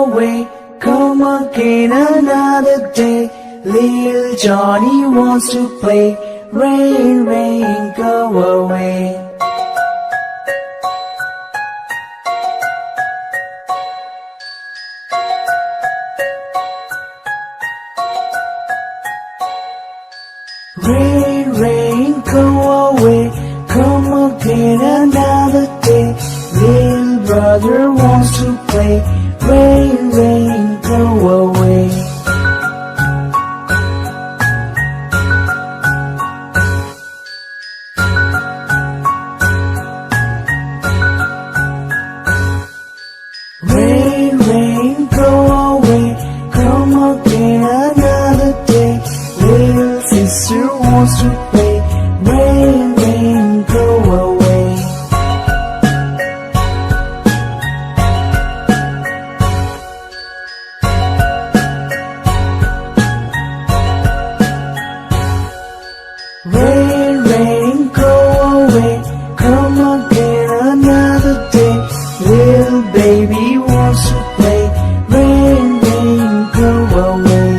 away, come again another day. Little Johnny wants to play. Rain, rain, go away. Rain, rain, go away, come again another day. Little brother wants to play. Rain, rain, go away. Rain, rain, go away, come again another day. Little sister wants to play. Rain, rain, go away. Rain, rain, go away, come again another day. Little baby wants to play. Rain, rain, go away.